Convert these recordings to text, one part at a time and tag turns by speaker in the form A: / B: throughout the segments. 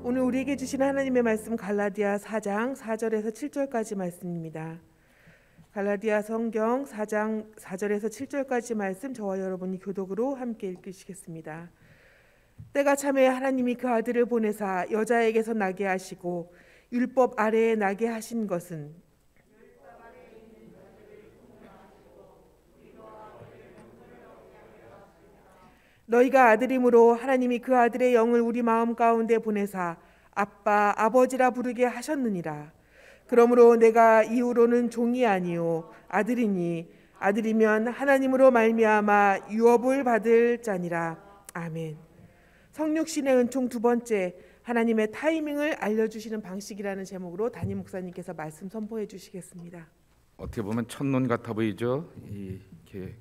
A: 오늘 우리에게 주신 하나님의 말씀 갈라디아 4장 4절에서 7절까지 말씀입니다. 갈라디아 성경 4장 4절에서 7절까지 말씀 저와 여러분이 교독으로 함께 읽으시겠습니다. 때가 참에 하나님이 그 아들을 보내사 여자에게서 나게 하시고 율법 아래에 나게 하신 것은 너희가 아들임으로 하나님이 그 아들의 영을 우리 마음 가운데 보내사 아빠 아버지라 부르게 하셨느니라. 그러므로 내가 이후로는 종이 아니요 아들이니 아들이면 하나님으로 말미암아 유업을 받을 자니라. 아멘. 성육신의 은총 두 번째, 하나님의 타이밍을 알려주시는 방식이라는 제목으로 담임 목사님께서 말씀 선포해 주시겠습니다.
B: 어떻게 보면 첫눈 같아 보이죠. 이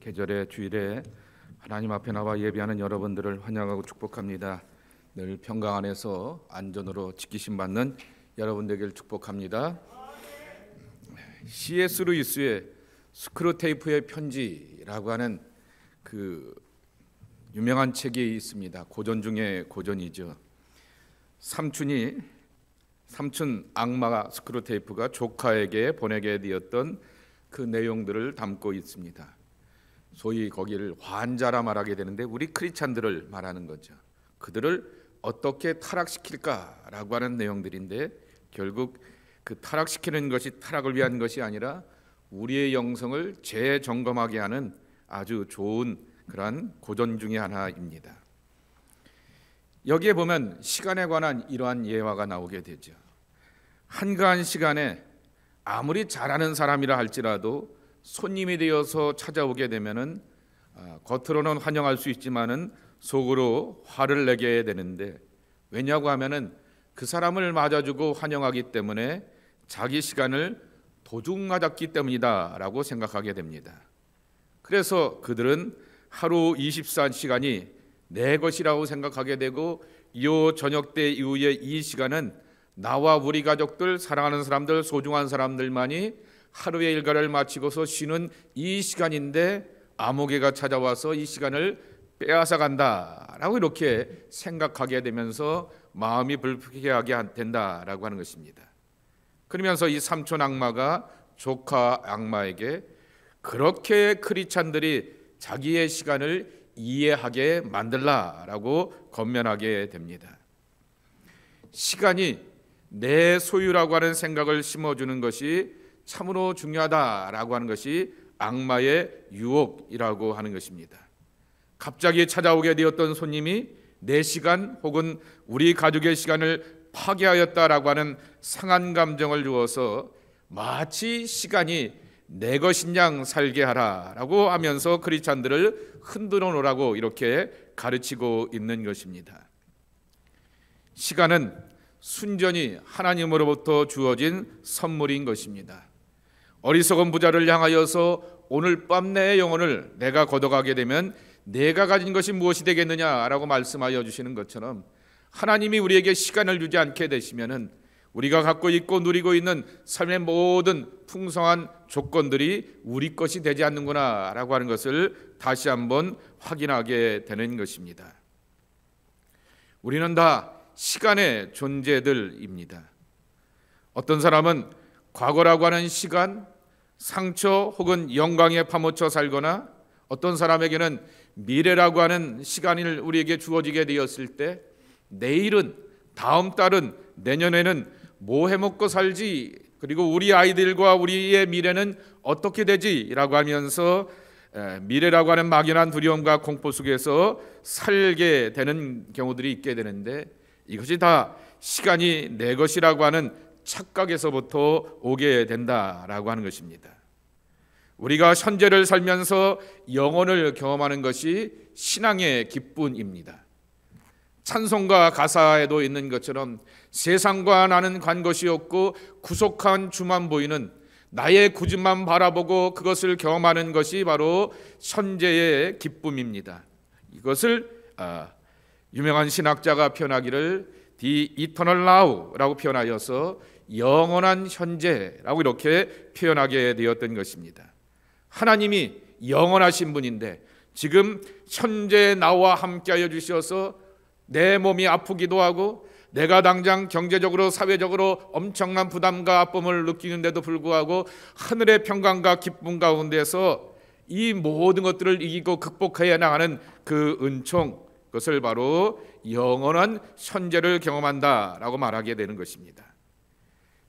B: 계절의 주일에 하나님 앞에 나와 예배하는 여러분들을 환영하고 축복합니다. 늘 평강 안에서 안전으로 지키심 받는 여러분 되길 축복합니다. C.S. 루이스의 스크루테이프의 편지라고 하는 그 유명한 책이 있습니다. 고전 중에 고전이죠. 삼촌 악마 스크루테이프가 조카에게 보내게 되었던 그 내용들을 담고 있습니다. 소위 거기를 환자라 말하게 되는데 우리 크리스찬들을 말하는 거죠. 그들을 어떻게 타락시킬까라고 하는 내용들인데 결국 그 타락시키는 것이 타락을 위한 것이 아니라 우리의 영성을 재점검하게 하는 아주 좋은 그러한 고전 중의 하나입니다. 여기에 보면 시간에 관한 이러한 예화가 나오게 되죠. 한가한 시간에 아무리 잘하는 사람이라 할지라도 손님이 되어서 찾아오게 되면은 겉으로는 환영할 수 있지만은 속으로 화를 내게 되는데, 왜냐고 하면은 그 사람을 맞아주고 환영하기 때문에 자기 시간을 도중맞았기 때문이다라고 생각하게 됩니다. 그래서 그들은 하루 24시간이 내 것이라고 생각하게 되고, 이 저녁 때 이후에 이 시간은 나와 우리 가족들, 사랑하는 사람들, 소중한 사람들만이 하루의 일과를 마치고서 쉬는 이 시간인데 암흑개가 찾아와서 이 시간을 빼앗아 간다라고 이렇게 생각하게 되면서 마음이 불쾌하게 된다라고 하는 것입니다. 그러면서 이 삼촌 악마가 조카 악마에게 그렇게 크리스찬들이 자기의 시간을 이해하게 만들라라고 권면하게 됩니다. 시간이 내 소유라고 하는 생각을 심어주는 것이 참으로 중요하다라고 하는 것이 악마의 유혹이라고 하는 것입니다. 갑자기 찾아오게 되었던 손님이 내 시간 혹은 우리 가족의 시간을 파괴하였다라고 하는 상한 감정을 주어서 마치 시간이 내 것인 양 살게 하라라고 하면서 크리스찬들을 흔들어 놓으라고 이렇게 가르치고 있는 것입니다. 시간은 순전히 하나님으로부터 주어진 선물인 것입니다. 어리석은 부자를 향하여서 오늘 밤 내 영혼을 내가 걷어가게 되면 내가 가진 것이 무엇이 되겠느냐라고 말씀하여 주시는 것처럼 하나님이 우리에게 시간을 주지 않게 되시면은 우리가 갖고 있고 누리고 있는 삶의 모든 풍성한 조건들이 우리 것이 되지 않는구나라고 하는 것을 다시 한번 확인하게 되는 것입니다. 우리는 다 시간의 존재들입니다. 어떤 사람은 과거라고 하는 시간, 상처 혹은 영광에 파묻혀 살거나, 어떤 사람에게는 미래라고 하는 시간이 우리에게 주어지게 되었을 때 내일은, 다음 달은, 내년에는 뭐 해먹고 살지, 그리고 우리 아이들과 우리의 미래는 어떻게 되지라고 하면서 미래라고 하는 막연한 두려움과 공포 속에서 살게 되는 경우들이 있게 되는데, 이것이 다 시간이 내 것이라고 하는 착각에서부터 오게 된다라고 하는 것입니다. 우리가 현재를 살면서 영혼을 경험하는 것이 신앙의 기쁨입니다. 찬송가 가사에도 있는 것처럼 세상과 나는 간 것이 없고 구속한 주만 보이는 나의 구주만 바라보고 그것을 경험하는 것이 바로 현재의 기쁨입니다. 이것을 유명한 신학자가 표현하기를 The Eternal Now라고 표현하여서 영원한 현재라고 이렇게 표현하게 되었던 것입니다. 하나님이 영원하신 분인데 지금 현재 나와 함께하여 주셔서 내 몸이 아프기도 하고 내가 당장 경제적으로 사회적으로 엄청난 부담과 아픔을 느끼는데도 불구하고 하늘의 평강과 기쁨 가운데서 이 모든 것들을 이기고 극복해야 나가는 그 은총, 그것을 바로 영원한 현재를 경험한다라고 말하게 되는 것입니다.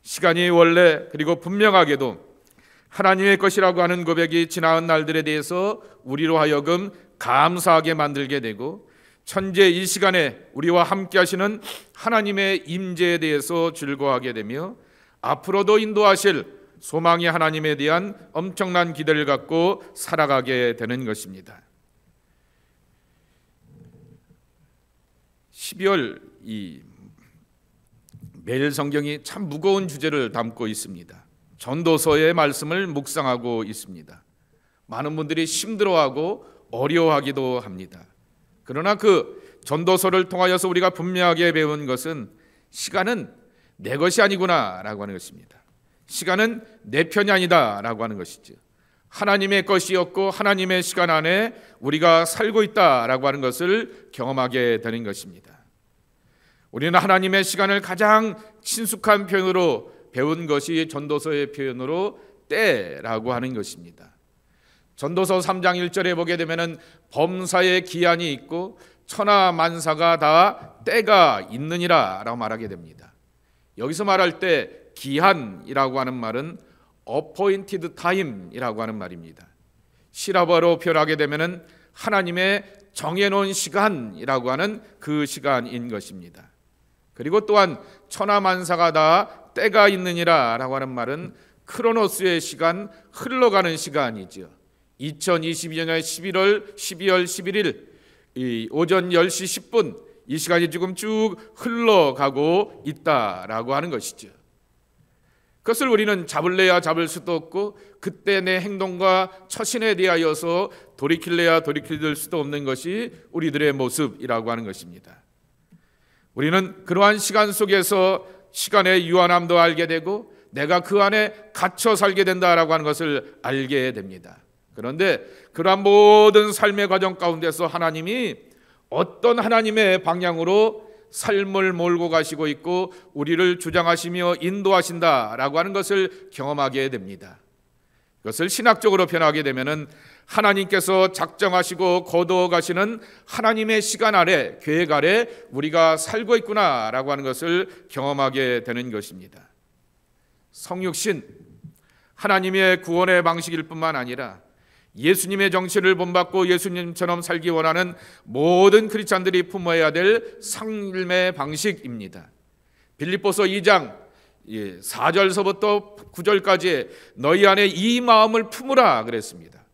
B: 시간이 원래 그리고 분명하게도 하나님의 것이라고 하는 고백이 지나온 날들에 대해서 우리로 하여금 감사하게 만들게 되고, 현재 이 시간에 우리와 함께 하시는 하나님의 임재에 대해서 즐거워하게 되며, 앞으로도 인도하실 소망의 하나님에 대한 엄청난 기대를 갖고 살아가게 되는 것입니다. 12월 이 매일 성경이 참 무거운 주제를 담고 있습니다. 전도서의 말씀을 묵상하고 있습니다. 많은 분들이 힘들어하고 어려워하기도 합니다. 그러나 그 전도서를 통하여서 우리가 분명하게 배운 것은 시간은 내 것이 아니구나 라고 하는 것입니다. 시간은 내 편이 아니다 라고 하는 것이죠. 하나님의 것이었고 하나님의 시간 안에 우리가 살고 있다라고 하는 것을 경험하게 되는 것입니다. 우리는 하나님의 시간을 가장 친숙한 표현으로 배운 것이 전도서의 표현으로 때라고 하는 것입니다. 전도서 3장 1절에 보게 되면은 범사의 기한이 있고 천하 만사가 다 때가 있느니라 라고 말하게 됩니다. 여기서 말할 때 기한이라고 하는 말은 appointed time이라고 하는 말입니다. 시라버로 표현하게 되면은 하나님의 정해놓은 시간이라고 하는 그 시간인 것입니다. 그리고 또한 천하 만사가 다 때가 있느니라 라고 하는 말은 크로노스의 시간, 흘러가는 시간이죠. 2022년의 12월 11일 이 오전 10시 10분 이 시간이 지금 쭉 흘러가고 있다라고 하는 것이죠. 그것을 우리는 잡을래야 잡을 수도 없고 그때 내 행동과 처신에 대하여서 돌이킬래야 돌이킬 수도 없는 것이 우리들의 모습이라고 하는 것입니다. 우리는 그러한 시간 속에서 시간의 유한함도 알게 되고 내가 그 안에 갇혀 살게 된다라고 하는 것을 알게 됩니다. 그런데 그러한 모든 삶의 과정 가운데서 하나님이 어떤 하나님의 방향으로 삶을 몰고 가시고 있고 우리를 주장하시며 인도하신다라고 하는 것을 경험하게 됩니다. 그것을 신학적으로 표현하게 되면은 하나님께서 작정하시고 거두어 가시는 하나님의 시간 아래, 계획 아래 우리가 살고 있구나라고 하는 것을 경험하게 되는 것입니다. 성육신, 하나님의 구원의 방식일 뿐만 아니라 예수님의 정신을 본받고 예수님처럼 살기 원하는 모든 크리스찬들이 품어야 될 삶의 방식입니다. 빌립보서 2장 4절서부터 9절까지 너희 안에 이 마음을 품으라 그랬습니다.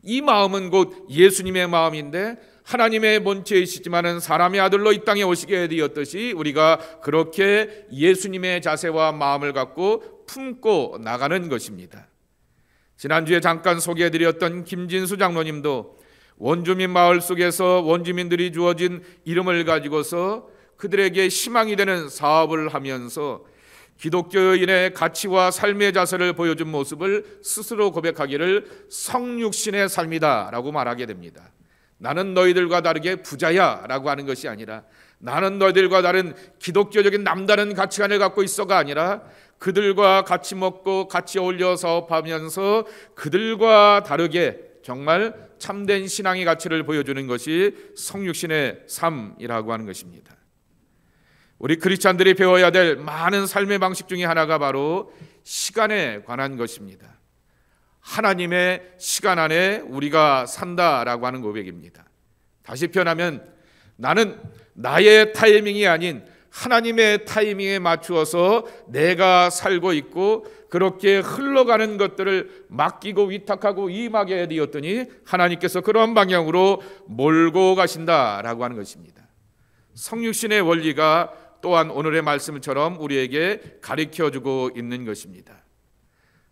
B: 이 마음은 곧 예수님의 마음인데 하나님의 본체이시지만은 사람의 아들로 이 땅에 오시게 되었듯이 우리가 그렇게 예수님의 자세와 마음을 갖고 품고 나가는 것입니다. 지난주에 잠깐 소개해드렸던 김진수 장로님도 원주민 마을 속에서 원주민들이 주어진 이름을 가지고서 그들에게 희망이 되는 사업을 하면서 기독교인의 가치와 삶의 자세를 보여준 모습을 스스로 고백하기를 성육신의 삶이다 라고 말하게 됩니다. 나는 너희들과 다르게 부자야 라고 하는 것이 아니라 나는 너희들과 다른 기독교적인 남다른 가치관을 갖고 있어가 아니라 그들과 같이 먹고 같이 어울려 사업하면서 그들과 다르게 정말 참된 신앙의 가치를 보여주는 것이 성육신의 삶이라고 하는 것입니다. 우리 크리스찬들이 배워야 될 많은 삶의 방식 중에 하나가 바로 시간에 관한 것입니다. 하나님의 시간 안에 우리가 산다라고 하는 고백입니다. 다시 표현하면 나는 나의 타이밍이 아닌 하나님의 타이밍에 맞추어서 내가 살고 있고 그렇게 흘러가는 것들을 맡기고 위탁하고 임하게 되었더니 하나님께서 그런 방향으로 몰고 가신다라고 하는 것입니다. 성육신의 원리가 또한 오늘의 말씀처럼 우리에게 가르쳐주고 있는 것입니다.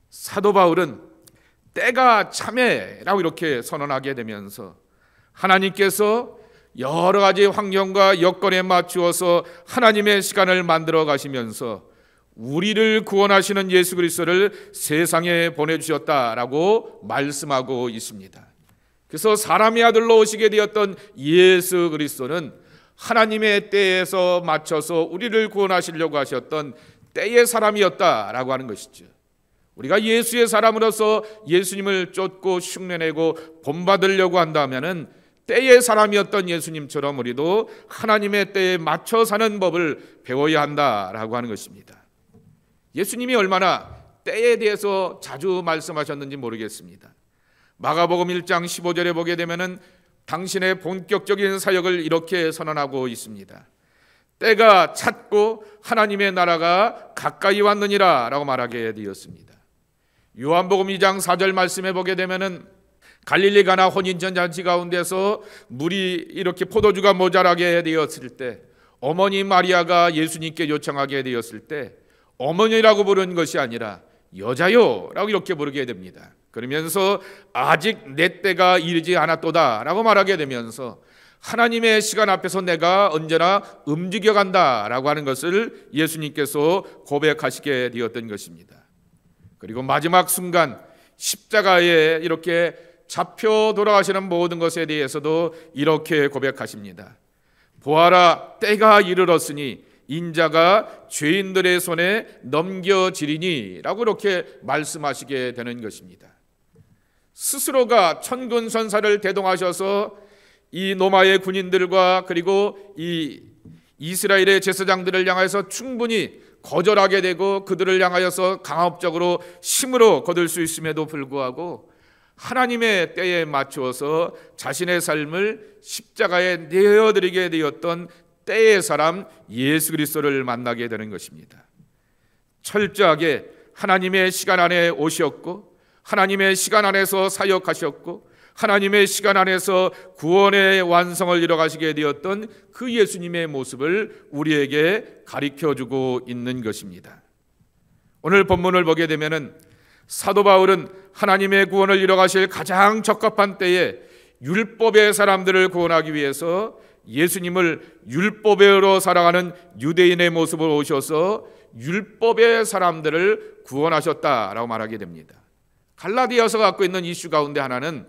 B: 사도 바울은 때가 참해라고 이렇게 선언하게 되면서 하나님께서 여러 가지 환경과 여건에 맞추어서 하나님의 시간을 만들어 가시면서 우리를 구원하시는 예수 그리스도를 세상에 보내주셨다라고 말씀하고 있습니다. 그래서 사람의 아들로 오시게 되었던 예수 그리스도는 하나님의 때에서 맞춰서 우리를 구원하시려고 하셨던 때의 사람이었다라고 하는 것이죠. 우리가 예수의 사람으로서 예수님을 쫓고 흉내내고 본받으려고 한다면은 때의 사람이었던 예수님처럼 우리도 하나님의 때에 맞춰 사는 법을 배워야 한다라고 하는 것입니다. 예수님이 얼마나 때에 대해서 자주 말씀하셨는지 모르겠습니다. 마가복음 1장 15절에 보게 되면은 당신의 본격적인 사역을 이렇게 선언하고 있습니다. 때가 찼고 하나님의 나라가 가까이 왔느니라 라고 말하게 되었습니다. 요한복음 2장 4절 말씀에 보게 되면은 갈릴리 가나 혼인전 잔치 가운데서 물이 이렇게 포도주가 모자라게 되었을 때 어머니 마리아가 예수님께 요청하게 되었을 때 어머니라고 부르는 것이 아니라 여자요 라고 이렇게 부르게 됩니다. 그러면서 아직 내 때가 이르지 않았도다 라고 말하게 되면서 하나님의 시간 앞에서 내가 언제나 움직여간다 라고 하는 것을 예수님께서 고백하시게 되었던 것입니다. 그리고 마지막 순간 십자가에 이렇게 잡혀 돌아가시는 모든 것에 대해서도 이렇게 고백하십니다. 보아라, 때가 이르렀으니 인자가 죄인들의 손에 넘겨지리니 라고 이렇게 말씀하시게 되는 것입니다. 스스로가 천군천사를 대동하셔서 이 로마의 군인들과 그리고 이 이스라엘의 제사장들을 향해서 충분히 거절하게 되고 그들을 향하여서 강압적으로 힘으로 거둘 수 있음에도 불구하고 하나님의 때에 맞추어서 자신의 삶을 십자가에 내어드리게 되었던 때의 사람 예수 그리스도를 만나게 되는 것입니다. 철저하게 하나님의 시간 안에 오셨고 하나님의 시간 안에서 사역하셨고 하나님의 시간 안에서 구원의 완성을 이뤄가시게 되었던 그 예수님의 모습을 우리에게 가르쳐주고 있는 것입니다. 오늘 본문을 보게 되면은 사도 바울은 하나님의 구원을 이뤄가실 가장 적합한 때에 율법의 사람들을 구원하기 위해서 예수님을 율법으로 살아가는 유대인의 모습으로 오셔서 율법의 사람들을 구원하셨다라고 말하게 됩니다. 갈라디아서 갖고 있는 이슈 가운데 하나는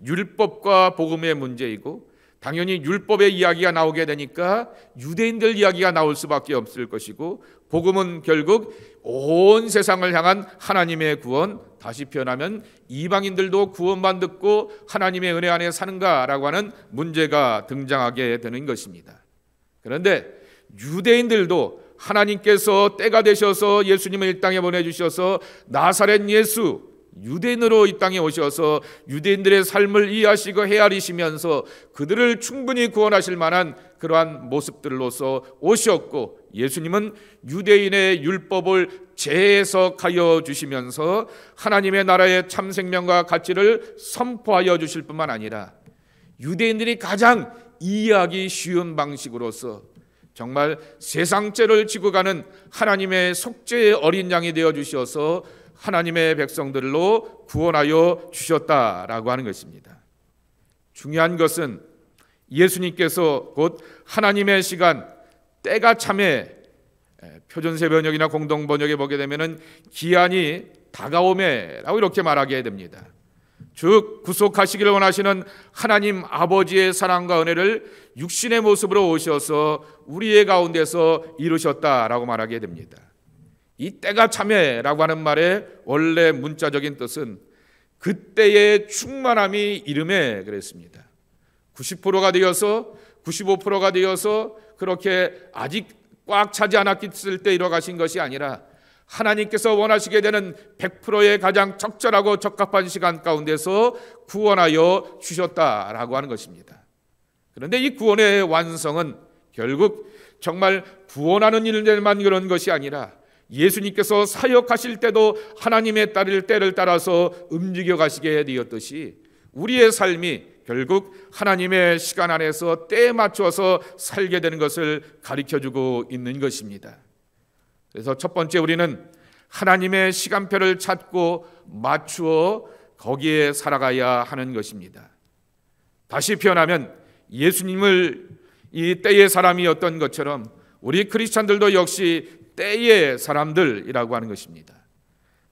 B: 율법과 복음의 문제이고 당연히 율법의 이야기가 나오게 되니까 유대인들 이야기가 나올 수밖에 없을 것이고 복음은 결국 온 세상을 향한 하나님의 구원, 다시 표현하면 이방인들도 구원만 듣고 하나님의 은혜 안에 사는가라고 하는 문제가 등장하게 되는 것입니다. 그런데 유대인들도 하나님께서 때가 되셔서 예수님을 이 땅에 보내주셔서 나사렛 예수 유대인으로 이 땅에 오셔서 유대인들의 삶을 이해하시고 헤아리시면서 그들을 충분히 구원하실 만한 그러한 모습들로서 오셨고 예수님은 유대인의 율법을 재해석하여 주시면서 하나님의 나라의 참 생명과 가치를 선포하여 주실 뿐만 아니라 유대인들이 가장 이해하기 쉬운 방식으로서 정말 세상죄를 지고 가는 하나님의 속죄의 어린 양이 되어 주셔서 하나님의 백성들로 구원하여 주셨다라고 하는 것입니다. 중요한 것은 예수님께서 곧 하나님의 시간 때가 참에 표준세 번역이나 공동 번역에 보게 되면은 기한이 다가오매라고 이렇게 말하게 됩니다. 즉 구속하시기를 원하시는 하나님 아버지의 사랑과 은혜를 육신의 모습으로 오셔서 우리의 가운데서 이루셨다라고 말하게 됩니다. 이 때가 참에라고 하는 말의 원래 문자적인 뜻은 그때의 충만함이 이름에 그랬습니다. 90%가 되어서 95%가 되어서 그렇게 아직 꽉 차지 않았을 때 이뤄가신 것이 아니라 하나님께서 원하시게 되는 100%의 가장 적절하고 적합한 시간 가운데서 구원하여 주셨다라고 하는 것입니다. 그런데 이 구원의 완성은 결국 정말 구원하는 일들만 그런 것이 아니라 예수님께서 사역하실 때도 하나님의 때를 따라서 움직여 가시게 되었듯이 우리의 삶이 결국 하나님의 시간 안에서 때에 맞춰서 살게 되는 것을 가르쳐주고 있는 것입니다. 그래서 첫 번째 우리는 하나님의 시간표를 찾고 맞추어 거기에 살아가야 하는 것입니다. 다시 표현하면 예수님을 이 때의 사람이었던 것처럼 우리 크리스찬들도 역시 때의 사람들이라고 하는 것입니다.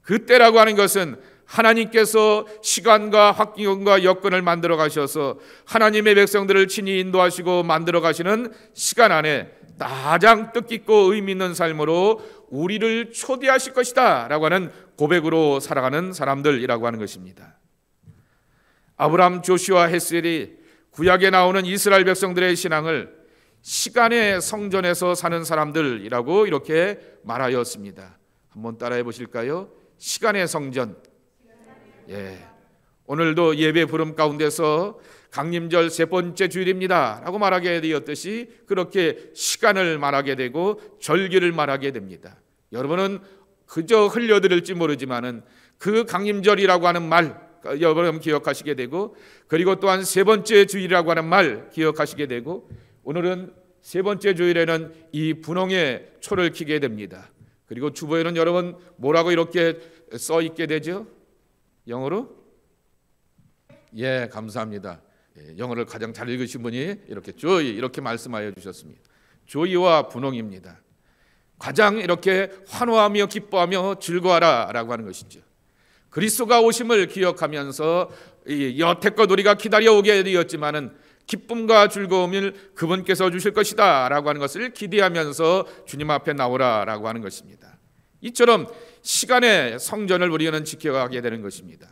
B: 그 때라고 하는 것은 하나님께서 시간과 환경과 여건을 만들어 가셔서 하나님의 백성들을 친히 인도하시고 만들어 가시는 시간 안에 가장 뜻깊고 의미 있는 삶으로 우리를 초대하실 것이다 라고 하는 고백으로 살아가는 사람들이라고 하는 것입니다. 아브라함, 조슈아, 헤스엘이 구약에 나오는 이스라엘 백성들의 신앙을 시간의 성전에서 사는 사람들이라고 이렇게 말하였습니다. 한번 따라해 보실까요? 시간의 성전. 오늘도 예배 부름 가운데서 강림절 세 번째 주일입니다 라고 말하게 되었듯이 그렇게 시간을 말하게 되고 절기를 말하게 됩니다. 여러분은 그저 흘려드릴지 모르지만은 그 강림절이라고 하는 말 여러분 기억하시게 되고, 그리고 또한 세 번째 주일이라고 하는 말 기억하시게 되고, 오늘은 세 번째 주일에는 이 분홍의 초를 켜게 됩니다. 그리고 주보에는 여러분 뭐라고 이렇게 써 있게 되죠? 영어로? 감사합니다. 영어를 가장 잘 읽으신 분이 이렇게 조이 이렇게 말씀하여 주셨습니다. 조이와 분홍입니다. 가장 이렇게 환호하며 기뻐하며 즐거워하라 라고 하는 것이죠. 그리스도가 오심을 기억하면서 여태껏 우리가 기다려오게 되었지만은 기쁨과 즐거움을 그분께서 주실 것이다 라고 하는 것을 기대하면서 주님 앞에 나오라 라고 하는 것입니다. 이처럼 시간의 성전을 우리는 지켜가게 되는 것입니다.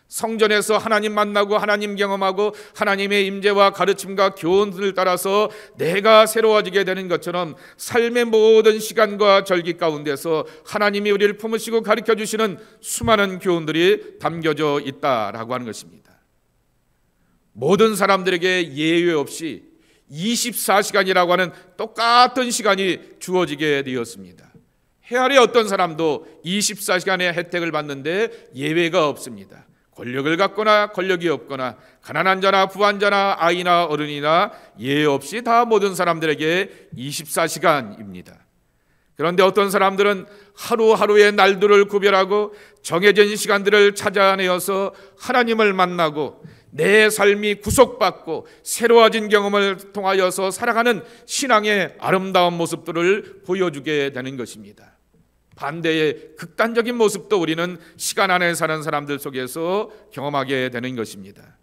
B: 성전에서 하나님 만나고 하나님 경험하고 하나님의 임재와 가르침과 교훈을 따라서 내가 새로워지게 되는 것처럼 삶의 모든 시간과 절기 가운데서 하나님이 우리를 품으시고 가르쳐 주시는 수많은 교훈들이 담겨져 있다라고 하는 것입니다. 모든 사람들에게 예외 없이 24시간이라고 하는 똑같은 시간이 주어지게 되었습니다. 해아래 어떤 사람도 24시간의 혜택을 받는데 예외가 없습니다. 권력을 갖거나 권력이 없거나 가난한 자나 부한 자나 아이나 어른이나 예외 없이 다 모든 사람들에게 24시간입니다. 그런데 어떤 사람들은 하루하루의 날들을 구별하고 정해진 시간들을 찾아내어서 하나님을 만나고 내 삶이 구속받고 새로워진 경험을 통하여서 살아가는 신앙의 아름다운 모습들을 보여주게 되는 것입니다. 반대의 극단적인 모습도 우리는 시간 안에 사는 사람들 속에서 경험하게 되는 것입니다.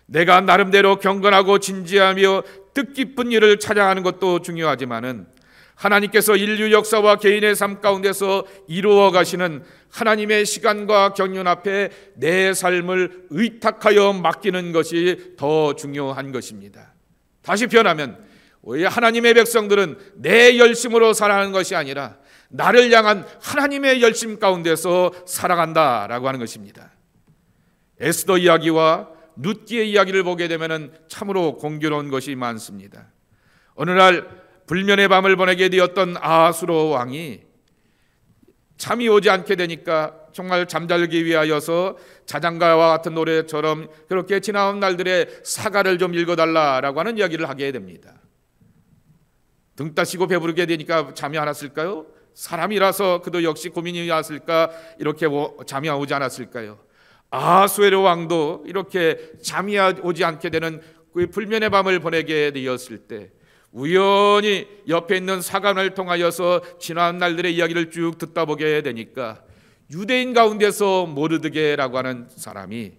B: 내가 나름대로 경건하고 진지하며 뜻깊은 일을 찾아가는 것도 중요하지만은 하나님께서 인류 역사와 개인의 삶 가운데서 이루어 가시는 하나님의 시간과 경륜 앞에 내 삶을 의탁하여 맡기는 것이 더 중요한 것입니다. 다시 표현하면 우리 하나님의 백성들은 내 열심으로 살아가는 것이 아니라 나를 향한 하나님의 열심 가운데서 살아간다라고 하는 것입니다. 에스더 이야기와 룻기의 이야기를 보게 되면 참으로 공교로운 것이 많습니다. 어느 날 불면의 밤을 보내게 되었던 아하수로 왕이 잠이 오지 않게 되니까 정말 잠자기 위하여서 자장가와 같은 노래처럼 그렇게 지나온 날들의 사가를 좀 읽어달라라고 하는 이야기를 하게 됩니다. 등 따시고 배부르게 되니까 잠이 안 왔을까요? 사람이라서 그도 역시 고민이 왔을까? 이렇게 잠이 오지 않았을까요? 아하수에로 왕도 이렇게 잠이 오지 않게 되는 그 불면의 밤을 보내게 되었을 때 우연히 옆에 있는 사관을 통하여서 지난 날들의 이야기를 쭉 듣다 보게 되니까 유대인 가운데서 모르드게라고 하는 사람이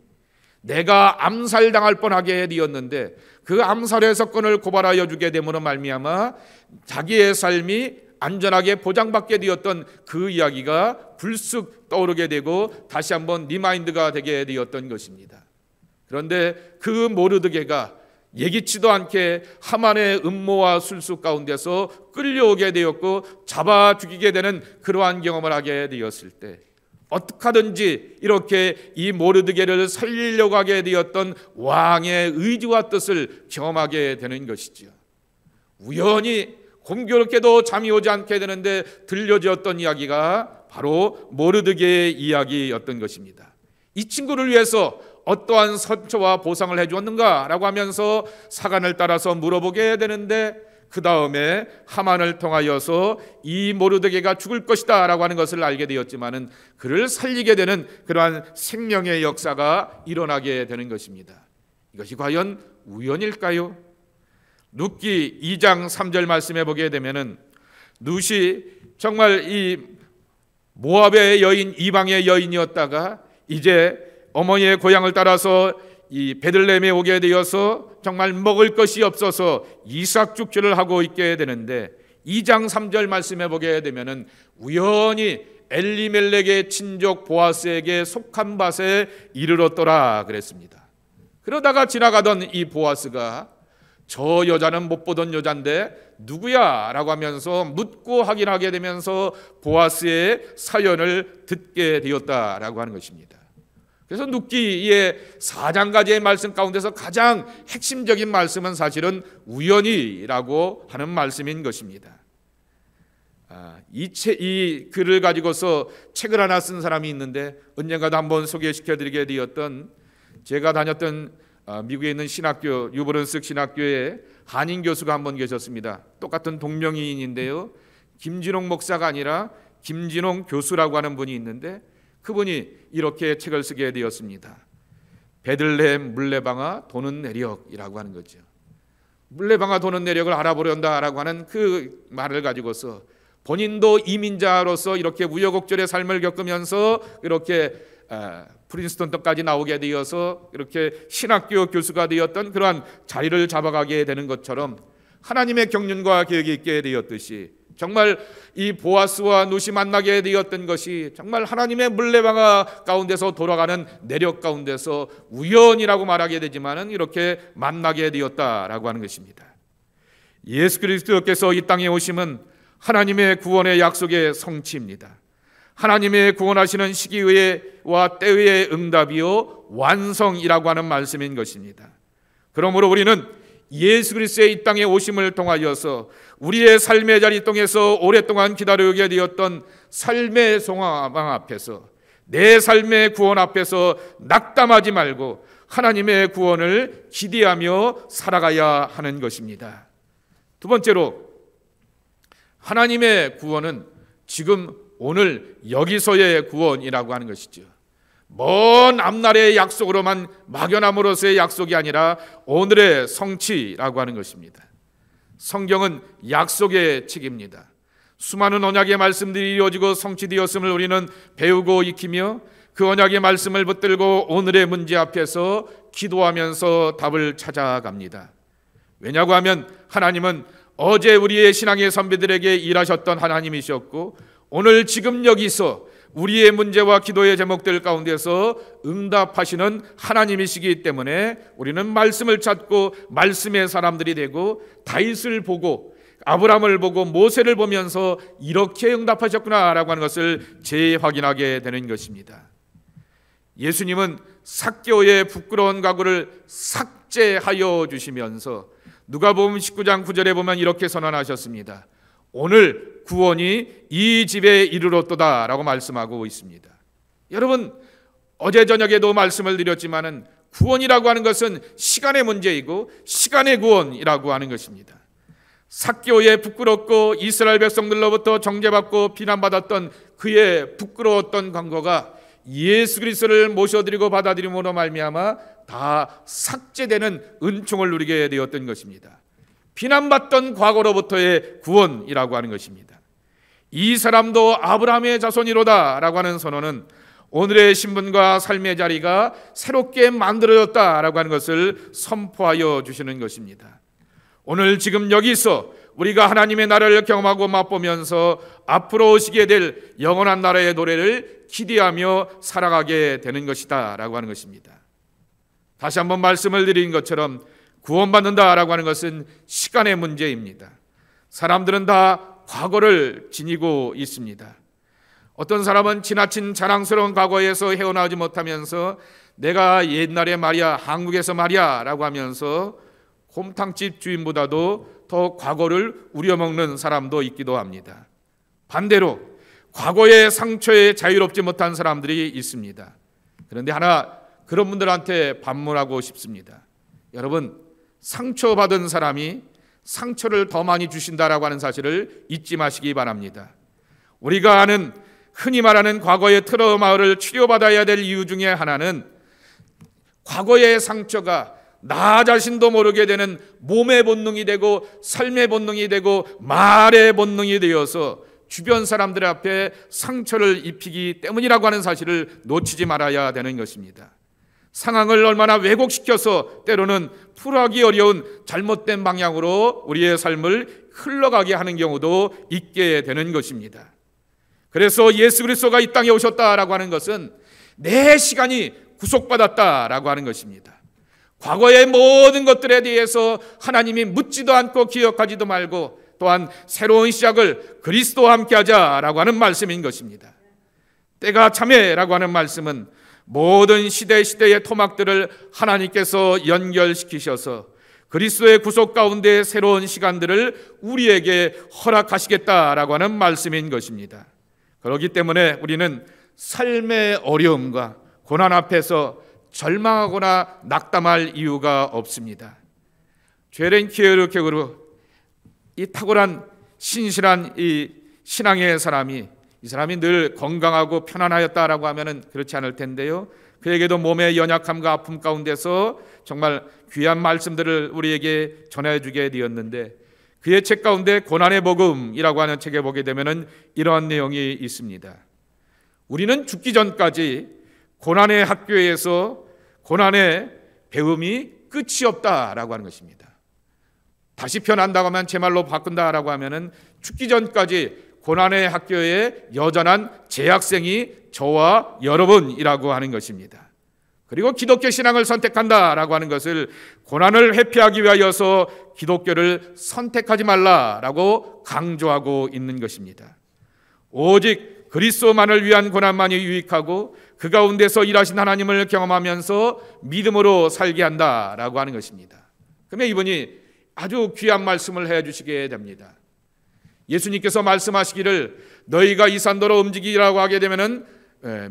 B: 내가 암살당할 뻔하게 되었는데 그 암살의 사건을 고발하여 주게 됨으로 말미암아 자기의 삶이 안전하게 보장받게 되었던 그 이야기가 불쑥 떠오르게 되고 다시 한번 리마인드가 되게 되었던 것입니다. 그런데 그 모르드게가 예기치도 않게 하만의 음모와 술수 가운데서 끌려오게 되었고 잡아 죽이게 되는 그러한 경험을 하게 되었을 때 어떻게 하든지 이렇게 이 모르드게를 살리려고 하게 되었던 왕의 의지와 뜻을 경험하게 되는 것이지요. 우연히 공교롭게도 잠이 오지 않게 되는데 들려졌던 이야기가 바로 모르드게의 이야기였던 것입니다. 이 친구를 위해서 어떠한 선처와 보상을 해주었는가라고 하면서 사관을 따라서 물어보게 되는데 그 다음에 하만을 통하여서 이 모르드게가 죽을 것이다 라고 하는 것을 알게 되었지만은 그를 살리게 되는 그러한 생명의 역사가 일어나게 되는 것입니다. 이것이 과연 우연일까요? 룻기 2장 3절 말씀해 보게 되면은 룻이 정말 이 모압의 여인 이방의 여인이었다가 이제 어머니의 고향을 따라서 이 베들레헴에 오게 되어서 정말 먹을 것이 없어서 이삭 축제를 하고 있게 되는데 2장 3절 말씀해 보게 되면은 우연히 엘리멜렉의 친족 보아스에게 속한 밭에 이르렀더라 그랬습니다. 그러다가 지나가던 이 보아스가 저 여자는 못 보던 여잔데 누구야? 라고 하면서 묻고 확인하게 되면서 보아스의 사연을 듣게 되었다라고 하는 것입니다. 그래서 룻기의 4장까지의 말씀 가운데서 가장 핵심적인 말씀은 사실은 우연이라고 하는 말씀인 것입니다. 이 글을 가지고서 책을 하나 쓴 사람이 있는데 언젠가도 한번 소개시켜드리게 되었던 제가 다녔던 미국에 있는 신학교 유버런스 신학교에 한인 교수가 한 번 계셨습니다. 똑같은 동명이인인데요, 김진홍 목사가 아니라 김진홍 교수라고 하는 분이 있는데 그분이 이렇게 책을 쓰게 되었습니다. 베들레헴 물레방아 도는 내력이라고 하는 거죠. 물레방아 도는 내력을 알아보려다라고 하는 그 말을 가지고서 본인도 이민자로서 이렇게 우여곡절의 삶을 겪으면서 이렇게 프린스턴까지 나오게 되어서 이렇게 신학교 교수가 되었던 그러한 자리를 잡아가게 되는 것처럼 하나님의 경륜과 계획이 있게 되었듯이 정말 이 보아스와 룻이 만나게 되었던 것이 정말 하나님의 물레방아 가운데서 돌아가는 내력 가운데서 우연이라고 말하게 되지만은 이렇게 만나게 되었다라고 하는 것입니다. 예수 그리스도께서 이 땅에 오심은 하나님의 구원의 약속의 성취입니다. 하나님의 구원하시는 시기와 때의 응답이요 완성이라고 하는 말씀인 것입니다. 그러므로 우리는 예수 그리스도의 이 땅에 오심을 통하여서 우리의 삶의 자리 통해서 오랫동안 기다리게 되었던 삶의 소망 앞에서 내 삶의 구원 앞에서 낙담하지 말고 하나님의 구원을 기대하며 살아가야 하는 것입니다. 두 번째로 하나님의 구원은 지금 오늘 여기서의 구원이라고 하는 것이죠. 먼 앞날의 약속으로만 막연함으로서의 약속이 아니라 오늘의 성취라고 하는 것입니다. 성경은 약속의 책입니다. 수많은 언약의 말씀들이 이루어지고 성취되었음을 우리는 배우고 익히며 그 언약의 말씀을 붙들고 오늘의 문제 앞에서 기도하면서 답을 찾아갑니다. 왜냐고 하면 하나님은 어제 우리의 신앙의 선배들에게 일하셨던 하나님이셨고 오늘 지금 여기서 우리의 문제와 기도의 제목들 가운데서 응답하시는 하나님이시기 때문에 우리는 말씀을 찾고 말씀의 사람들이 되고 다윗을 보고 아브라함을 보고 모세를 보면서 이렇게 응답하셨구나라고 하는 것을 재확인하게 되는 것입니다. 예수님은 삭개오의 부끄러운 각오를 삭제하여 주시면서 누가복음 19장 9절에 보면 이렇게 선언하셨습니다. 오늘 구원이 이 집에 이르렀도다 라고 말씀하고 있습니다. 여러분, 어제 저녁에도 말씀을 드렸지만은 구원이라고 하는 것은 시간의 문제이고 시간의 구원이라고 하는 것입니다. 삭개오의 부끄럽고 이스라엘 백성들로부터 정죄받고 비난받았던 그의 부끄러웠던 광고가 예수 그리스도를 모셔드리고 받아들임으로 말미암아 다 삭제되는 은총을 누리게 되었던 것입니다. 비난받던 과거로부터의 구원이라고 하는 것입니다. 이 사람도 아브라함의 자손이로다 라고 하는 선언은 오늘의 신분과 삶의 자리가 새롭게 만들어졌다라고 하는 것을 선포하여 주시는 것입니다. 오늘 지금 여기서 우리가 하나님의 나라를 경험하고 맛보면서 앞으로 오시게 될 영원한 나라의 노래를 기대하며 살아가게 되는 것이다 라고 하는 것입니다. 다시 한번 말씀을 드린 것처럼 구원받는다라고 하는 것은 시간의 문제입니다. 사람들은 다 과거를 지니고 있습니다. 어떤 사람은 지나친 자랑스러운 과거에서 헤어나오지 못하면서 내가 옛날에 말이야 한국에서 말이야 라고 하면서 곰탕집 주인보다도 더 과거를 우려먹는 사람도 있기도 합니다. 반대로 과거의 상처에 자유롭지 못한 사람들이 있습니다. 그런데 하나 그런 분들한테 반문하고 싶습니다. 여러분, 상처받은 사람이 상처를 더 많이 주신다라고 하는 사실을 잊지 마시기 바랍니다. 우리가 아는 흔히 말하는 과거의 트라우마를 치료받아야 될 이유 중에 하나는 과거의 상처가 나 자신도 모르게 되는 몸의 본능이 되고 삶의 본능이 되고 말의 본능이 되어서 주변 사람들 앞에 상처를 입히기 때문이라고 하는 사실을 놓치지 말아야 되는 것입니다. 상황을 얼마나 왜곡시켜서 때로는 풀어가기 어려운 잘못된 방향으로 우리의 삶을 흘러가게 하는 경우도 있게 되는 것입니다. 그래서 예수 그리스도가 이 땅에 오셨다라고 하는 것은 내 시간이 구속받았다라고 하는 것입니다. 과거의 모든 것들에 대해서 하나님이 묻지도 않고 기억하지도 말고 또한 새로운 시작을 그리스도와 함께 하자라고 하는 말씀인 것입니다. 때가 참해라고 하는 말씀은 모든 시대의 토막들을 하나님께서 연결시키셔서 그리스도의 구속 가운데 새로운 시간들을 우리에게 허락하시겠다라고 하는 말씀인 것입니다. 그렇기 때문에 우리는 삶의 어려움과 고난 앞에서 절망하거나 낙담할 이유가 없습니다. 죄렌 키에르케그루, 이 탁월한 신실한 이 신앙의 사람이, 이 사람이 늘 건강하고 편안하였다라고 하면은 그렇지 않을 텐데요. 그에게도 몸의 연약함과 아픔 가운데서 정말 귀한 말씀들을 우리에게 전해주게 되었는데, 그의 책 가운데 고난의 복음이라고 하는 책에 보게 되면은 이러한 내용이 있습니다. 우리는 죽기 전까지 고난의 학교에서 고난의 배움이 끝이 없다라고 하는 것입니다. 다시 편한다고 하면, 제 말로 바꾼다라고 하면은 죽기 전까지 고난의 학교에 여전한 재학생이 저와 여러분이라고 하는 것입니다. 그리고 기독교 신앙을 선택한다라고 하는 것을 고난을 회피하기 위하여서 기독교를 선택하지 말라라고 강조하고 있는 것입니다. 오직 그리스도만을 위한 고난만이 유익하고 그 가운데서 일하신 하나님을 경험하면서 믿음으로 살게 한다라고 하는 것입니다. 그러면 이분이 아주 귀한 말씀을 해주시게 됩니다. 예수님께서 말씀하시기를 너희가 이 산도로 움직이라고 하게 되면은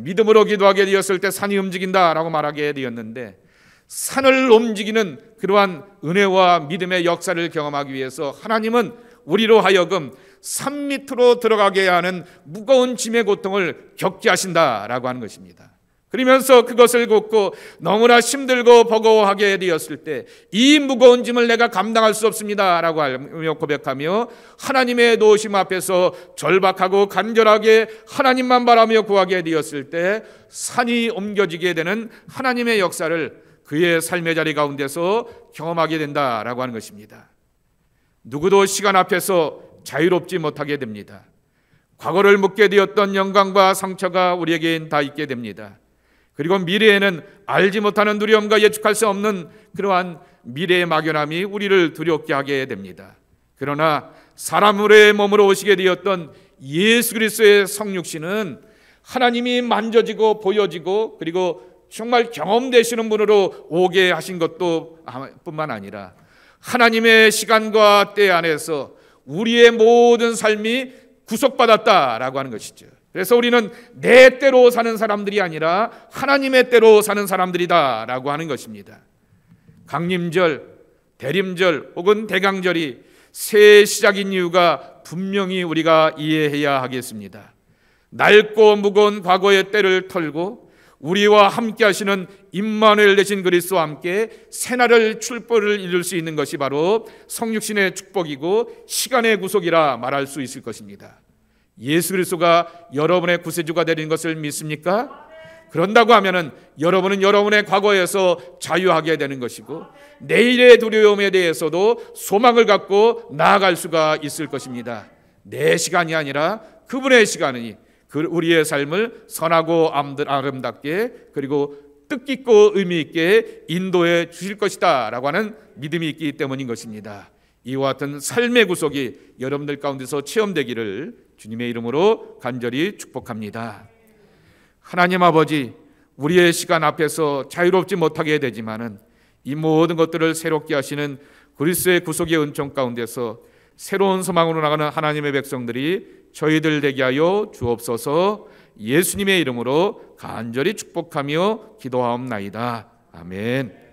B: 믿음으로 기도하게 되었을 때 산이 움직인다라고 말하게 되었는데, 산을 움직이는 그러한 은혜와 믿음의 역사를 경험하기 위해서 하나님은 우리로 하여금 산 밑으로 들어가게 하는 무거운 짐의 고통을 겪게 하신다라고 하는 것입니다. 그러면서 그것을 걷고 너무나 힘들고 버거워하게 되었을 때 이 무거운 짐을 내가 감당할 수 없습니다 라고 하며 고백하며 하나님의 도우심 앞에서 절박하고 간절하게 하나님만 바라며 구하게 되었을 때 산이 옮겨지게 되는 하나님의 역사를 그의 삶의 자리 가운데서 경험하게 된다라고 하는 것입니다. 누구도 시간 앞에서 자유롭지 못하게 됩니다. 과거를 묻게 되었던 영광과 상처가 우리에겐 다 있게 됩니다. 그리고 미래에는 알지 못하는 두려움과 예측할 수 없는 그러한 미래의 막연함이 우리를 두렵게 하게 됩니다. 그러나 사람의 몸으로 오시게 되었던 예수 그리스도의 성육신은 하나님이 만져지고 보여지고 그리고 정말 경험되시는 분으로 오게 하신 것도 뿐만 아니라 하나님의 시간과 때 안에서 우리의 모든 삶이 구속받았다라고 하는 것이죠. 그래서 우리는 내 때로 사는 사람들이 아니라 하나님의 때로 사는 사람들이다라고 하는 것입니다. 강림절, 대림절 혹은 대강절이 새해 시작인 이유가 분명히 우리가 이해해야 하겠습니다. 낡고 무거운 과거의 때를 털고 우리와 함께 하시는 임마누엘 되신 그리스도와 함께 새날을 출보를 이룰 수 있는 것이 바로 성육신의 축복이고 시간의 구속이라 말할 수 있을 것입니다. 예수 그리스도가 여러분의 구세주가 되는 것을 믿습니까? 그런다고 하면은 여러분은 여러분의 과거에서 자유하게 되는 것이고 내일의 두려움에 대해서도 소망을 갖고 나아갈 수가 있을 것입니다. 내 시간이 아니라 그분의 시간이 우리의 삶을 선하고 아름답게 그리고 뜻깊고 의미 있게 인도해 주실 것이다 라고 하는 믿음이 있기 때문인 것입니다. 이와 같은 삶의 구속이 여러분들 가운데서 체험되기를 주님의 이름으로 간절히 축복합니다. 하나님 아버지, 우리의 시간 앞에서 자유롭지 못하게 되지만은 이 모든 것들을 새롭게 하시는 그리스도의 구속의 은총 가운데서 새로운 소망으로 나가는 하나님의 백성들이 저희들 되게 하여 주옵소서. 예수님의 이름으로 간절히 축복하며 기도하옵나이다. 아멘.